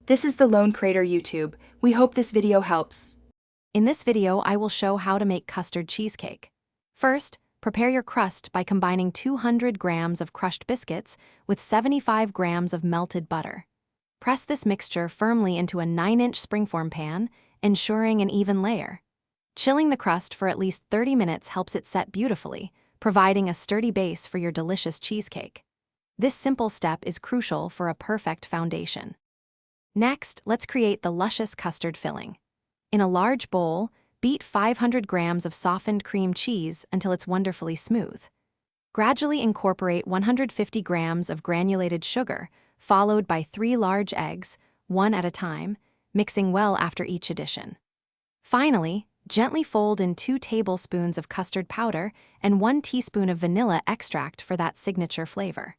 This is the Lone Crater YouTube. We hope this video helps. In this video, I will show how to make custard cheesecake. First, prepare your crust by combining 200 grams of crushed biscuits with 75 grams of melted butter. Press this mixture firmly into a 9-inch springform pan, ensuring an even layer. Chilling the crust for at least 30 minutes helps it set beautifully, providing a sturdy base for your delicious cheesecake. This simple step is crucial for a perfect foundation. Next, let's create the luscious custard filling. In a large bowl, beat 500 grams of softened cream cheese until it's wonderfully smooth. Gradually incorporate 150 grams of granulated sugar, followed by 3 large eggs, one at a time, mixing well after each addition. Finally, gently fold in 2 tablespoons of custard powder and 1 teaspoon of vanilla extract for that signature flavor.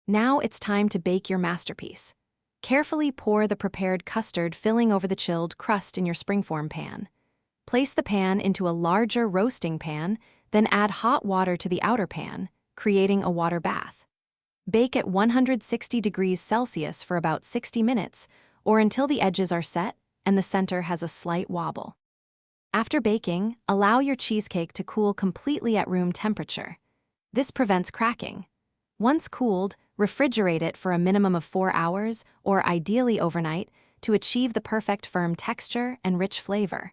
Now it's time to bake your masterpiece. Carefully pour the prepared custard filling over the chilled crust in your springform pan. Place the pan into a larger roasting pan, then add hot water to the outer pan, creating a water bath. Bake at 160 degrees Celsius for about 60 minutes, or until the edges are set and the center has a slight wobble. After baking, allow your cheesecake to cool completely at room temperature. This prevents cracking. Once cooled, refrigerate it for a minimum of 4 hours, or ideally overnight, to achieve the perfect firm texture and rich flavor.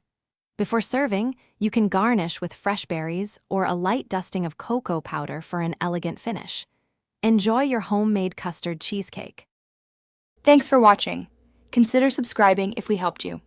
Before serving, you can garnish with fresh berries or a light dusting of cocoa powder for an elegant finish. Enjoy your homemade custard cheesecake. Thanks for watching. Consider subscribing if we helped you.